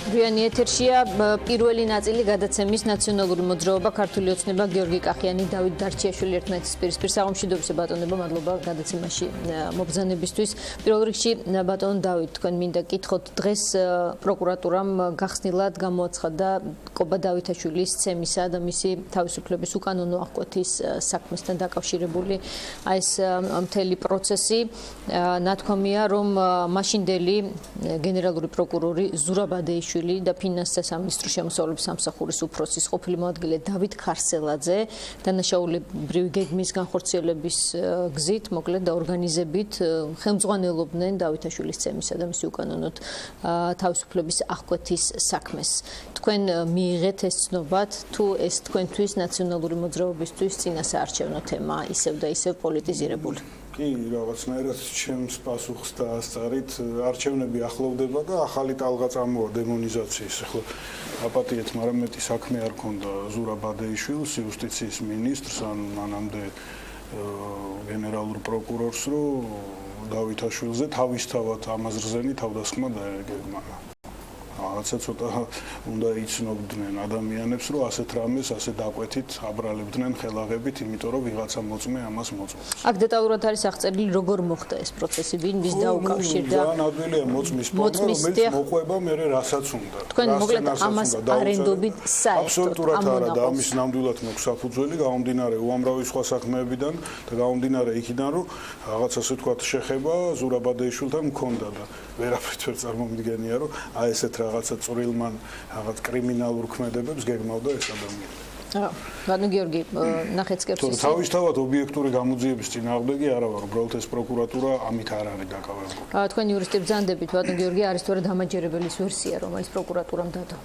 Გვიანი ეთერშია პირველი ნაწილი გადაცემის ნაციონალური მოძრაობა ქართული ოცნება გიორგი კახიანი დავით დარჩიაშვილი ერთმანეთის პირისპირ საღამოშიდობისა ბატონებო მადლობა გადაცემაში მობრძანებისთვის პირველ რიგში ბატონ დავით თქვენ მინდა გითხოთ დღეს პროკურატურამ გახსნილად გამოაცხადა კობა დავითაშვილის ცემისა და მისი თავისუფლების უკანონო აღკვეთის საქმესთან დაკავშირებული ეს მთელი პროცესი ნათქვამია რომ მაშინდელი გენერალური პროკურორი ზურაბ ადეიშვილი და ფინანსთა სამინისტროს შემოსავლების სამსახურის უფროსის ყოფილი მოადგილე დავით ქარსელაძე დანაშაულებრივი გეგმის განხორციელების გზით მოკლედ და ორგანიზებით ხელმძღვანელობდნენ დავითაშვილის ცემისა და მისი უკანონოდ თავისუფლების აღკვეთის საქმეს. თქვენ მიიღეთ ეს ცნობად თუ ეს თქვენთვის ნაციონალური მოძრაობისთვის წინასაარჩევნო თემა ისევ და ისევ პოლიტიზირებული? კი, რაღაცნაირად ჩემს პასუხს დაასწარით, არჩევნები ახლოვდება და ახალი ტალღა წამოვა დემონიზაციის. ახლა აპატიეთ, მაგრამ მეტი საქმე არ ქონდა ზურაბ ადეიშვილს, იუსტიციის მინისტრს, ან მანამდე გენერალურ პროკურორს, რომ დავითაშვილზე თავისთავად ამაზრზენი თავდასხმა დაეგებმა. რაღაცა ცოტა უნდა იცნობდნენ ადამიანებს, რომ ასეთ რამეს ასე დაკვეთით აბრალებდნენ ხელაღებით, იმიტომ რომ ვიღაცა მოწმე ამას მოწმობს. აქ დეტალურად არის აღწერილი როგორ მოხდა ეს პროცესი, ვინ ვის დაუკავშირდა. ძალიან ადვილია მოწმის პოვნა, რომელიც მოყვება მერე რასაც უნდა. თქვენ მოკლედ ამას არენდობით საერთოდ აბსოლუტურად არა და ამის ნამდვილად მაქვს საფუძველი, გამომდინარე უამრავი სხვა საქმეებიდან და გამომდინარე იქიდან, რომ რაღაც ასე ვთქვათ შეხება ზურაბ ადეიშვილთან მქონდა და ვერაფრით ვერ წარმომიდგენია, რომ აი ესეთ რაღაცა წვრილმან რაღაც კრიმინალურ ქმედებებს გეგმავდა ეს ადამიანი. ბატონო გიორგი, ნახეთ სკეპსისი. თავისთავად ობიექტური გამოძიების წინააღმდეგი არა ვარ, უბრალოდ ეს პროკურატურა ამით არ არის დაკავებული. თქვენ იურისტი ბრძანდებით, ბატონო გიორგი, არის თორე დამაჯერებელის ვერსია, რომელიც პროკურატურამ დადო.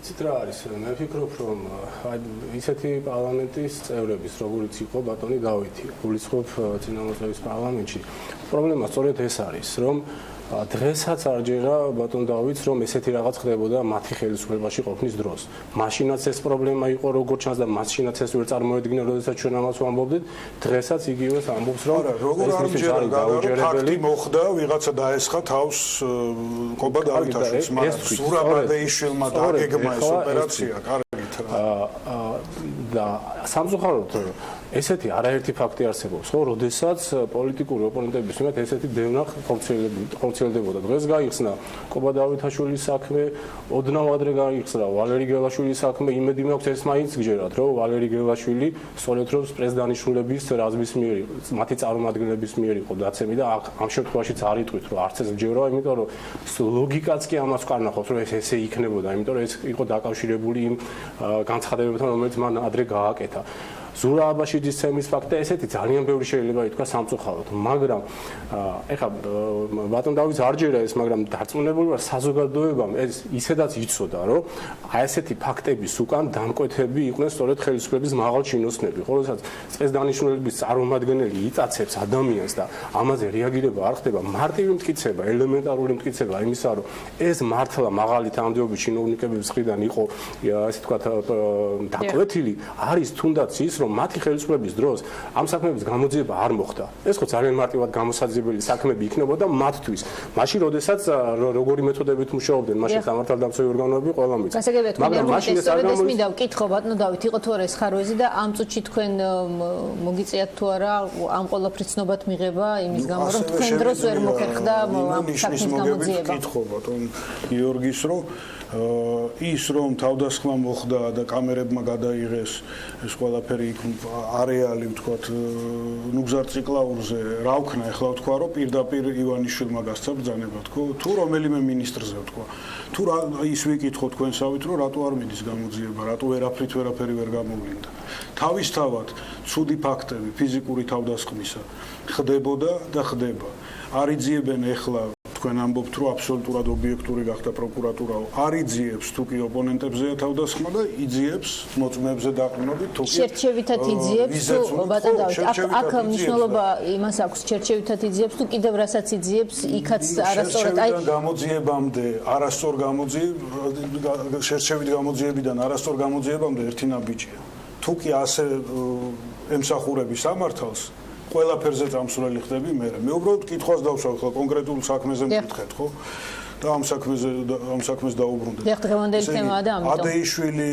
იცით რა არის, მე ვფიქრობ, რომ ისეთი პარლამენტის წევრების, როგორიც იყო ბატონი დავითი, გულისხმობ წინამორბედის პარლამენტში. პრობლემა სწორედ ეს არის, რომ დღესაც არ ჯერა ბატონ დავითს რომ ესეთი რაღაც ხდებოდა მათი ხელისუფლებაში ყოფნის დროს. მაშინაც ეს პრობლემა იყო როგორც ჩანს და მაშინაც ეს ვერ წარმოედგინა, როდესაც ჩვენ ამას ვამბობდით. დღესაც იგივეს ამბობს რომ როგორ არ ჯერა მოხდა, ვიღაცა დაესხა თავს კობა დავითაშვილს, მაგრამ ზურაბ ადეიშვილმა დააგეგმა ეს ოპერაცია, კარგით რა. და სამწუხაროდ ესეთი არაერთი ფაქტი არსებობს, ხო, როდესაც პოლიტიკური ოპონენტების მიმართ ესეთი დევნა ხორციელდებოდა. დღეს გაიხსნა კობა დავითაშვილის საქმე, ოდნავ ადრე გაიხსნა ვალერი გელაშვილის საქმე, იმედი მაქვს ეს მაინც გჯერათ, რომ ვალერი გელაშვილი სწორედ რომ პრეზიდენტიშვილების რაზმის მიერ, მათი წარმომადგენლების მიერ იყო დაცემი და ამ შემთხვევაშიც არ იტყვით, რომ არც ეს გჯერა, იმიტომ რომ ლოგიკაც კი ამას ვკარნახავთ, რომ ეს ესე იქნებოდა, იმიტომ რომ ეს იყო დაკავშირებული იმ განცხადებებთან, რომელიც მან ადრე გააკეთა. ზურაბ ადეიშვილის ცემის ფაქტი ესეთი ძალიან ბევრი შეიძლება ითქვა სამწუხაროდ, მაგრამ ეხლა ბატონ დავითს არ ჯერა ეს, მაგრამ დარწმუნებული ვარ საზოგადოებამ ეს ისედაც იცოდა, რომ აი ესეთი ფაქტების უკან დამკვეთები იყვნენ სწორედ ხელისუფლების მაღალ ჩინოსნები, ხოლოსაც წესდანიშნულების წარმომადგენელი იწაცებს ადამიანს და ამაზე რეაგირება არ ხდება, მარტივი მტკიცება, ელემენტარული მტკიცება იმისა, რომ ეს მართლა მაღალი თანამდებობის ჩინოვნიკების მხრიდან იყო, ასე ვთქვათ, დაკვეთილი, არის თუნდაც ის, რომ მათი ხელისუფლების დროს ამ საქმეების გამოძიება არ მოხდა. ეს ხო ძალიან მარტივად გამოსაძიებელი საქმეები იქნებოდა მათთვის. მაშინ, როდესაც როგორი მეთოდებით მუშაობდნენ, მაშინ სამართალდამცავი ორგანოები ყველა მიწა. მაგრამ მაშინ ეს არ გამოდის. მინდა ვკითხო ბატონო დავით, იყო თუ არა ეს ხარვეზი და ამ წუთში თქვენ მოგიწიათ თუ არა ამ ყველაფრის ცნობად მიღება იმის გამო, რომ თქვენ დროს ვერ მოხერხდა ამ საქმის გამოძიება. ვკითხო ბატონ გიორგის, რომ ის რომ თავდასხმა მოხდა და კამერებმა გადაიღეს ეს ყველაფერი არეალი ვთქვათ ნუ გზარციკლაურზე რა ვქნა ახლა ვთქვა რომ პირდაპირ ივანიშვილმა გასცა ბრძანება თქო თუ რომელიმე მინისტრზე ვთქვა თუ ის ვიკითხო თქვენსავით რომ რატო არ მიდის გამოძიება რატო ვერაფერი ვერ გამოვლინდა თავისთავად ცუდი ფაქტები ფიზიკური თავდასხმისა ხდებოდა და ხდება არ იძიებენ ახლა თქვენ ამბობთ რომ აბსოლუტურად ობიექტური გახდა პროკურატურა არ იძიებს თუ კი ოპონენტებზეა თავდასხმა და იძიებს მოწმეებზე დაყრდნობით თუ კი შერჩევითად იძიებს თუ ბატონ დავით აქ მნიშვნელობა იმას აქვს შერჩევითად იძიებს თუ კიდევ რასაც იძიებს იქაც არასწორად აი გამოძიებამდე არასწორ შერჩევით გამოძიებიდან არასწორ გამოძიებამდე ერთი ნაბიჯია თუ კი ასე ემსახურები სამართალს ყველაფერზე წამსვლელი ხდები მე. მე უბრალოდ კითხვას დავსვამ ხო კონკრეტულ საქმეზე მკითხეთ ხო? და ამ საქმეს დაუბრუნდეთ. დღევანდელი თემაა და ამიტომ ადეიშვილი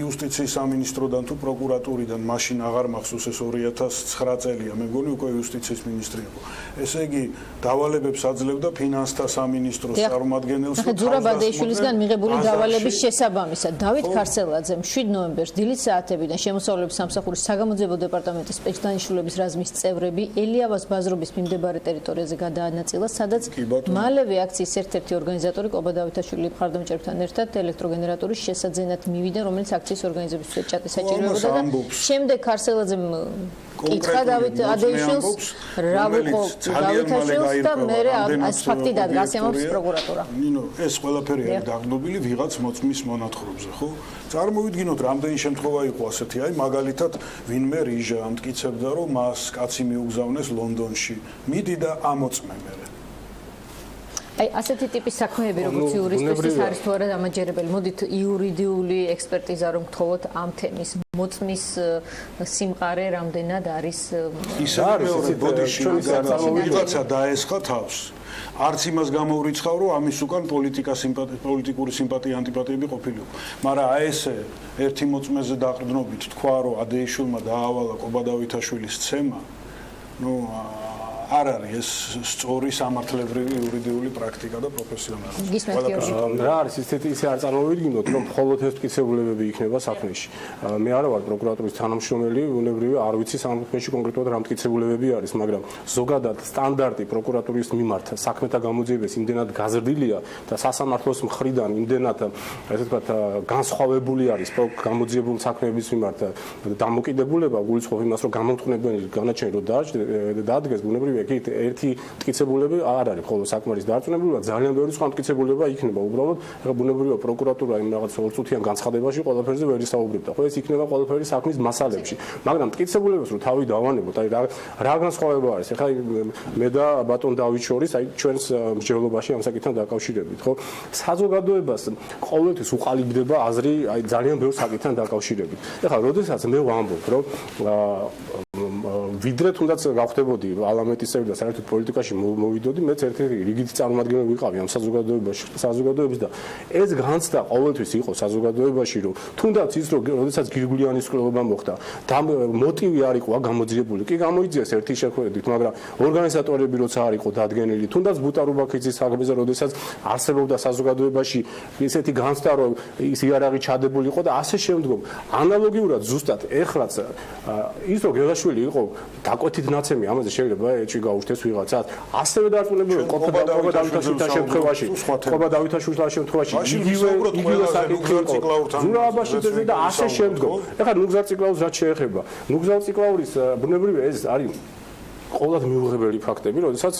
იუსტიციის სამინისტროდან თუ პროკურატურიდან მაშინ აღარ მახსოვს ეს 2009 წელია, მე მგონი უკვე იუსტიციის მინისტრი იყო. ესე იგი დავალებებს აძლევდა ფინანსთა სამინისტროს წარმომადგენელს. ზურაბ ადეიშვილისგან მიღებული დავალების შესაბამისად დავით ქარსელაძემ 7 ნოემბერს დილით საათებიდან შემოსავლების სამსახურის საგამოძიებო დეპარტამენტის სპეცდანიშნულების რაზმის წევრები ელიავას ბაზრობის მიმდებარე ტერიტორიაზე გადაანაწილა, სადაც მალევე აქციის ერთ-ერთი ორგანიზატორი კობა დავითაშვილი მხარდამჭერებთან ერთად ელექტროგენერატორის შესაძენად მივიდა, რომელიც აქციის ორგანიზებისთვის ჭატი საჭიროებდა და შემდეგ ქარსელაძემ კითხა დავით ადეიშვილს რა ვიყო დავითაშვილს და მე ეს ფაქტი დადგასემობს პროკურატურა. ნინო, ეს ყველაფერი არის დაგნობილი ვიღაც მოწმის მონათხრობზე, ხო? წარმოვიდგინოთ, რამდენი შემთხვევა იყო ასეთი, აი მაგალითად, ვინმე რიჟა ამტკიცებდა, რომ მას კაცი მიუგზავნეს ლონდონში. მიდი და ამოწმე მე. აი ასეთი ტიპის საქმეები როგორც იურისტისთვის არის თუ არა დამაჯერებელი. მოდით იურიდიული ექსპერტიზა რომ გთხოვოთ ამ თემის მოწმის სიმყარე რამდენად არის ის არის ბოდიში ვიღაცა დაესხა თავს. არც იმას გამოურიცხავ, რომ ამის უკან პოლიტიკური სიმპათია ანტიპათიები ყოფილიყო. მაგრამ აი ესე ერთი მოწმეზე დაყრდნობით თქვა, რომ ადეიშვილმა დაავალა კობა დავითაშვილის ცემა, ნუ არ არის ეს სწორი სამართლებრივი იურიდიული პრაქტიკა და პროფესიონალიზმი. რა არის ისე არ წარმოვიდგინოთ, რომ მხოლოდ ეს მტკიცებულებები იქნება საქმეში. მე არა ვარ პროკურატურის თანამშრომელი, უნებრივი არ ვიცი საქმეში კონკრეტულად რა მტკიცებულებები არის, მაგრამ ზოგადად სტანდარტი პროკურატურის მიმართ საქმეთა გამოძიებას იმდენად გაზრდილია და სასამართლოს მხრიდან იმდენად ესე ვთქვათ განსხვავებული არის გამოძიებულ საქმეების მიმართ დამოკიდებულება, გულისხმობ იმას, რომ გამომტყუნებელი განაჩენი რომ დაადგეს, უნებრივი ერთი მტკიცებულება არ არის, ხოლო საკმარის დარწმუნებულება ძალიან ბევრი სხვა მტკიცებულება იქნება. უბრალოდ რა ბუნებრივია პროკურატურა იმ რაღაც ორწუთიან განცხადებაში ყველაფერზე ვერ ისაუბრებდა. ხო ეს იქნება ყველაფერი საქმის მასალებში. მაგრამ მტკიცებულებას რო თავი დავანებოთ, აი რა განსხვავება არის? ეხლა მე და ბატონ დავით შორის აი ჩვენს მსჯელობაში ამ საკითხთან დაკავშირებით, ხო? საზოგადოებას ყოველთვის უყალიბდება აზრი აი ძალიან ბევრ საკითხთან დაკავშირებით. ეხლა როდესაც მე ვამბობ, რომ ვიდრე თუნდაც გავხდებოდი პარლამენტის წევრი და საერთოდ პოლიტიკაში მოვიდოდი, მეც ერთ-ერთი რიგითი წარმომადგენელი ვიყავი ამ საზოგადოების და ეს განცდა ყოველთვის იყო საზოგადოებაში, რომ თუნდაც ის რომ როდესაც გირგვლიანის კვლევა მოხდა, და მოტივი არ იყო გამოძიებული, კი გამოიძიეს ერთი შეხვედრით, მაგრამ ორგანიზატორები როცა არ იყო დადგენილი, თუნდაც ბუტარუბაქიძის საქმეზე, როდესაც არსებობდა საზოგადოებაში ესეთი განცდა, რომ ის იარაღი ჩადებული იყო და ასე შემდგომ. ანალოგიურად ზუსტად ეხლაც ის რომ გელაშვილი იყო დაკვეთით ნაცემი, ამაზე შეიძლება ეჭვი გაუშვეს ვიღაცას. ასევე დარწმუნებული ყოფილა დავითაშვილის შემთხვევაში, ყოფა დავითაშვილის შემთხვევაში იგივე საკითხი იყო. ზურაბაშიძეზე და ასე შემდგომ. ეხლა ნუგზარ ციკლაურს რაც შეეხება, ნუგზარ ციკლაურის ბუნებრივია ეს არის ყოველად მიუღებელი ფაქტები, როდესაც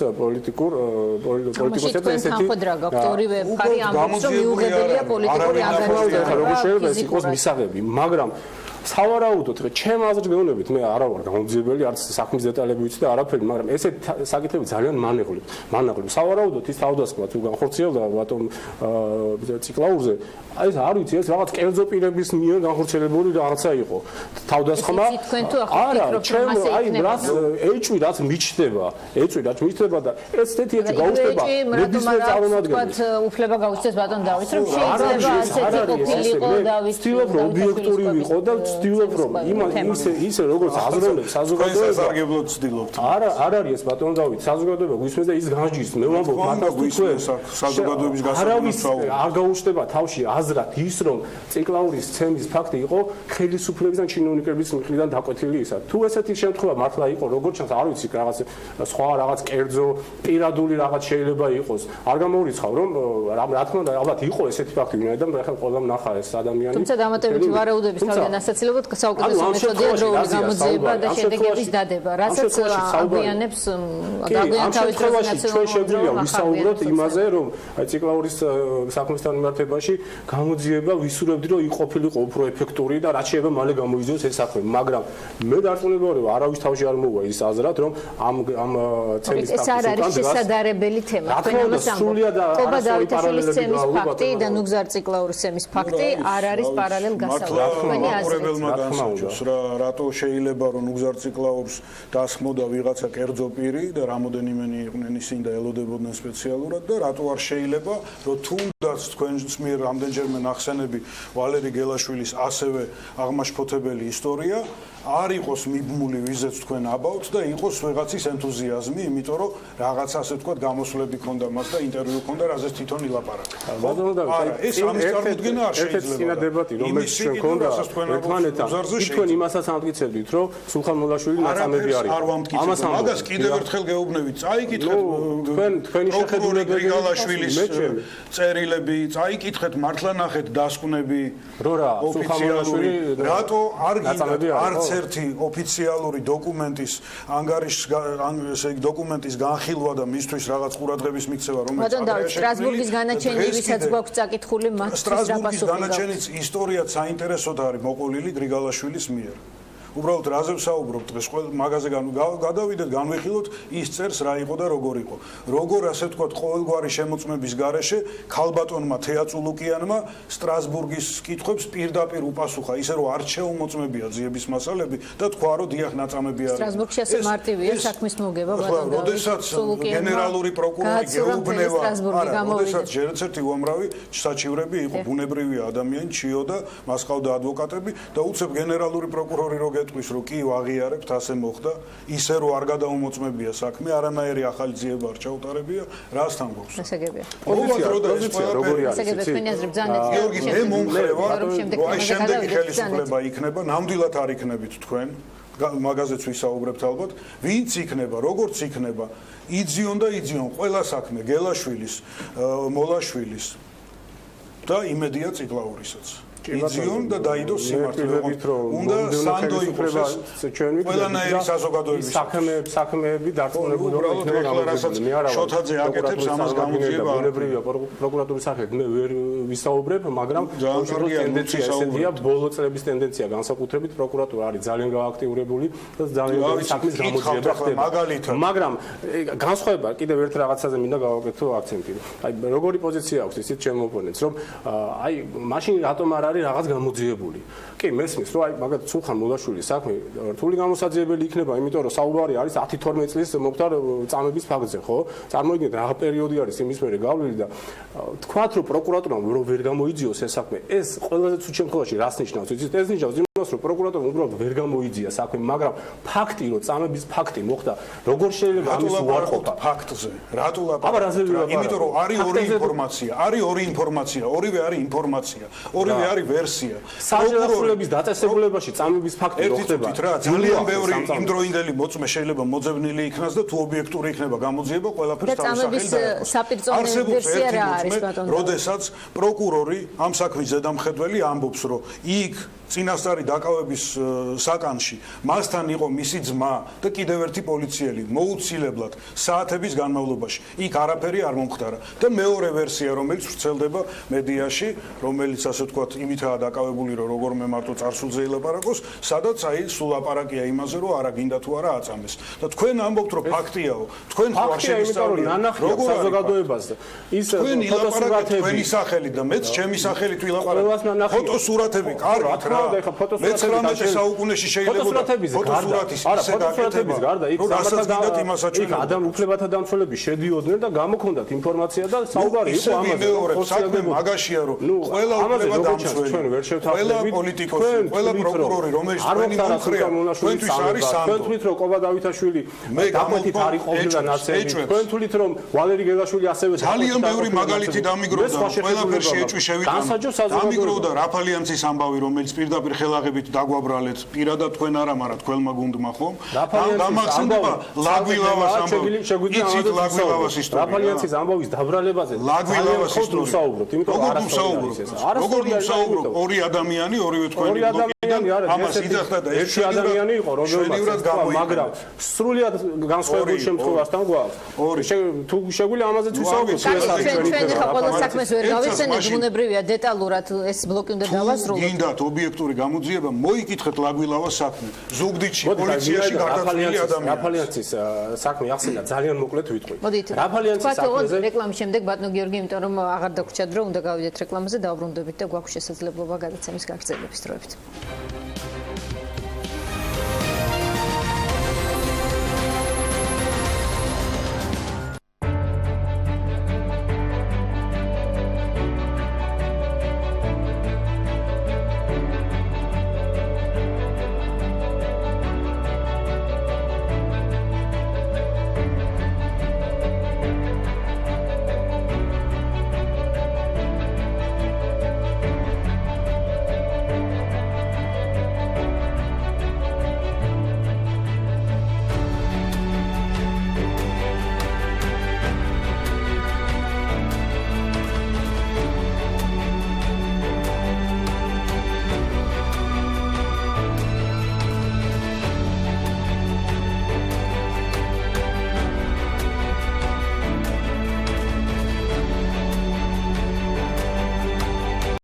პოლიტიკოსებს ესეთი თანხმდრა გაქვთ ორივე მხარე ამბობს, რომ მიუღებელია პოლიტიკური ანგარიშები. როგორ შეიძლება ეს იყოს მისაღები, მაგრამ სავარაუდოდ, ჩემ აზრს გეუბნებით, მე არა ვარ გამოძიებელი, არც საქმის დეტალები ვიცი და არაფერი, მაგრამ ესეთ საკითხები ძალიან მანაღლები. სავარაუდოდ ის თავდასხმა თუ განხორციელდა ბატონ ციკლაურზე, აი ეს არ ვიცი, ეს რაღაც კერძო პირების მიერ განხორციელებული რაღაცა იყო. თავდასხმა არა, ჩემ აი რაც ეჭვი რაც მიჩნდება და ეს ესეთი ეჭვი გაუშვება ნებისმიერ წარმომადგენელს. უფლება გაუჩნდეს ბატონ დავითს, რომ შეიძლება ასეთი ყოფილიყო დავით. ვცდილობ რომ ობიექტური ვიყო და ვცდილობ რომ ისე როგორც აზროვნებს საზოგადოება არ არის ეს ბატონ დავით საზოგადოება გვისმენს და ის განსჯის მე ვამბობ მაგას თქვენ საზოგადოების გასაგებად არ გაუშვება თავში აზრად ის რომ ციკლაურის ცემის ფაქტი იყო ხელისუფლების და ჩინოვნიკების მხრიდან დაკვეთილი ისა თუ ესეთი შემთხვევა მართლა იყო როგორც ჩანს არ ვიცი რაღაც სხვა რაღაც კერძო პირადული რაღაც შეიძლება იყოს არ გამოურიცხავ რომ რა თქმა უნდა ალბათ იყო ესეთი ფაქტი ვინაიდან ახლა ყველამ ნახა ეს ადამიანი თუმცა დამატებითი ვარაუდების თავიდან ასაცილებლად საუკეთესო მეთოდია დროული გამოძიება და შედეგების დადება რასაც აგვიანებს დაგვიან თავის ჩვენ შეგვიძლია ვისაუბროთ იმაზე რომ ციკლაურის საქმესთან მიმართებაში გამოძიება ვისურვებდი რომ იყოფილიყო უფრო ეფექტური და რაც შეიძლება მალე გამოიძიოს ეს საქმე მაგრამ მე დარწმუნებული ვარ არავის თავში არ მოვა ის აზრად რომ ამ ცემის ეს არ არის შესაძლებელი თემა თქვენ ამას ამბობთ კობა დავითაშვილის ცემის ფაქტი და ნუგზარ ციკლაურის ცემის ფაქტი არ არის პარალელ გასავალი თქვენი აზრით მეზობელმა განსაჯოს რა რატო შეიძლება რომ უგზარციკლაურს დასხმოდა ვიღაცა კერძო პირი და რამოდენიმენი იყვნენ ისინი და ელოდებოდნენ სპეციალურად და რატო არ შეიძლება რომ თუნდაც თქვენს მიერ რამდენჯერმე ნახსენები ვალერი გელაშვილის ასევე აღმაშფოთებელი ისტორია არ იყოს მიბმული ვიზეც თქვენ აბავთ და იყოს ვიღაცის ენთუზიაზმი, იმიტომ რომ რაღაც ასე ვთქვათ გამოსვლები ქონდა მას და ინტერვიუ ქონდა, რაზეც თვითონ ილაპარაკა. არა, ეს ამის წარმოქმნა არ შეიძლება. წინა დებატი, რომელიც ჩვენ ქონდა ერთმანეთთან, თქვენ იმასაც ამტკიცებდით, რომ სულხან მოლაშვილი ნაწამები არის. ამას მაგას კიდევ ერთხელ გეუბნებით, წაიკითხეთ თქვენი შეხედულებები გრიგალაშვილის წერილები, წაიკითხეთ მართლა ნახეთ დასკვნები ოფიციალური, რატო არ გინდა არც ერთი ოფიციალური დოკუმენტის ესე იგი დოკუმენტის განხილვა და მისთვის რაღაც ყურადღების მიქცევა რომელიც არის სტრასბურგის განაჩენი ვისაც გვაქვს წაკითხული მათთვის რა პასუხი სტრასბურგის განაჩენის ისტორიაც საინტერესოდ არის მოყოლილი გრიგალაშვილის მიერ უბრალოდ რაზე ვსაუბრობ დღეს ყველა მაგაზე გადავიდეთ განვიხილოთ ის წერს რა იყო და როგორ იყო როგორ ასე ვთქვათ ყოველგვარი შემოწმების გარეშე ქალბატონმა თეაწულუკიანმა სტრასბურგის კითხვებს პირდაპირ უპასუხა ისე რომ არ შეუმოწმებია ძიების მასალები და თქვა რომ დიახ ნაწამები არის სტრასბურგში ასე მარტივია საქმის მოგება ბატონო როდესაც გენერალური პროკურორი გეუბნება არა როდესაც ერთ-ერთი უამრავი საჩივრები იყო ბუნებრივია ადამიანი ჩიო და მას ყავდა ადვოკატები და უცებ გენერალური პროკურორი რო ეტყვის რომ კი ვაღიარებთ ასე მოხდა ისე რომ არ გადაუმოწმებია საქმე არანაირი ახალი ძიება არ ჩაუტარებია რასთან გვაქვს ესეგებია პოზიცია როგორი არის ესეგებია თქვენი აზრით ბრძანეთ გიორგი მე მომხრევა რომ აი შემდეგი ხელისუფლება იქნება ნამდვილად არ იქნებით თქვენ მაგაზეც ვისაუბრებთ ალბათ ვინც იქნება როგორც იქნება იძიონ და იძიონ ყველა საქმე გელაშვილის მოლაშვილის და იმედია ციკლაურისაც იძიონ და დაიდოს სიმართლე უნდა სანდო იყოს ყველანაირი საზოგადოების საქმეები დარწმუნებული რომ იქნება გამოდებული მე არა შოთაძე აკეთებს ამას გამოძიება ბუნებრივია პროკურატურის სახით მე ვერ ვისაუბრებ მაგრამ ტენდენცია ესეთია ბოლო წლების ტენდენცია განსაკუთრებით პროკურატურა არის ძალიან გააქტიურებული და ძალიან ბევრი საქმის გამოძიება ხდება მაგრამ განსხვავება კიდევ ერთ რაღაცაზე მინდა გავაკეთო აქცენტი აი როგორი პოზიცია აქვს ისიც ჩემ ოპონენტს რომ აი მაშინ რატომ არ არის რაღაც გამოძიებული. კი, მესმის, რომ აი მაგათ სულხან მოლაშვილის საქმე რთული გამოსაძიებელი იქნება, იმიტომ რომ საუბარი არის 10-12 წლის მომხდარ წამების ფაქტზე, ხო? წარმოიდგინეთ რა პერიოდი არის იმის მერე გავლილი და თქვათ რომ პროკურატურამ რომ ვერ გამოიძიოს ეს საქმე, ეს ყველაზე ცუდ შემთხვევაში რას ნიშნავს? იცით, ეს ნიშნავს იმას, რომ პროკურატურამ უბრალოდ ვერ გამოიძია საქმე, მაგრამ ფაქტი, რომ წამების ფაქტი მოხდა, როგორ შეიძლება ამის უარყოფა ფაქტზე? რატო ლაპარაკობთ? იმიტომ რომ არის ორი ინფორმაცია, ორივე არის ინფორმაცია, ორივე არის ვერსია. პროკურორების დაწესებულებაში წამების ფაქტი რო ხდება. ძალიან ბევრი იმდროინდელი მოწმე შეიძლება მოძებნილი იქნას და თუ ობიექტური იქნება გამოძიება, ყველაფერს თავის სახელი დაერქვას. საპირწონე ვერსია რა არის ბატონო? როდესაც პროკურორი ამ საქმის ზედამხედველი ამბობს, რომ იქ წინასწარი დაკავების საკანში მასთან იყო მისი ძმა და კიდევ ერთი პოლიციელი მოუცილებლად საათების განმავლობაში იქ არაფერი არ მომხდარა და მეორე ვერსია რომელიც ვრცელდება მედიაში რომელიც ასე ვთქვათ იმითაა დაკავებული რომ როგორმე მარტო წარსულზე ილაპარაკოს სადაც აი სულ ლაპარაკია იმაზე რომ არა გინდა თუ არა აწამეს და თქვენ ამბობთ რომ ფაქტიაო თქვენ თუ არ შეგისწავლეთ როგორ საზოგადოებას ის ფოტოსურათები თქვენი სახელით და მეც ჩემი სახელით ვილაპარაკე ფოტოსურათები კარგად რა მე-19 საუკუნეში შეიძლება ფოტოსურათის ისე გაკეთების გარდა იქ адам უფლებათა დამცველები შედიოდნენ და გამოქონდათ ინფორმაცია და საუბარი იყო ამაზე საქმე მაგაშია რომ ყველა უფლება დამცველი ყველა პოლიტიკოსი ყველა პროკურორი რომელიც თქვენი მომხრეა თქვენთვის არის სანდო თქვენ თვლით რომ კობა დავითაშვილი დაკვეთით არის ყოფილა ნაცემი თქვენ თვლით რომ ვალერი გელაშვილი ასევე ძალიან ბევრი მაგალითი დამიგროვდა ყველაფერში ეჭვი შევიტანო დამიგროვდა რაფალიანცის ამბავი რომელიც პირდაპირ ხელაღებით დაგვაბრალეთ პირადად თქვენ არა მაგრამ თქვენმა გუნდმა ხომ გამახსენდება ლაგვილავას ამბავი იცით ლაგვილავას ისტორია რაფალიანცის ამბავის დაბრალებაზე ლაგვილავას ისტორია საუბრობთ იმიტომ რომ როგორ საუბრობ ორი ადამიანი ორივე თქვენი ბლოკიდან ამას იძახდა და ერთი ადამიანი იყო რომელმაც მაგრამ სრულიად განსხვავებული შემთხვევასთან გვაქვს თუ შეგვიძლია ამაზეც ვისაუბროთ ჩვენ ხა ყველა საქმეს ვერ გავიხსენებთ ბუნებრივია დეტალურად ეს ბლოკი უნდა დავასრულოთ გინდათ ობიექტური გამოძიება მოიკითხეთ ლაგვილავას საქმე ზუგდიდში პოლიციაში გარდაცვლილი ადამიანი რაფალიანცის საქმე ახსენა ძალიან მოკლედ ვიტყვი რაფალიანცის საქმეზე რეკლამის შემდეგ ბატონო გიორგი იმიტომ რომ აღარ დაგვრჩათ რომ უნდა გავიდეთ რეკლამაზე დავბრუნდებით და გვაქვს შესაძლებლობა გადაცემის გაგრძელების დროებით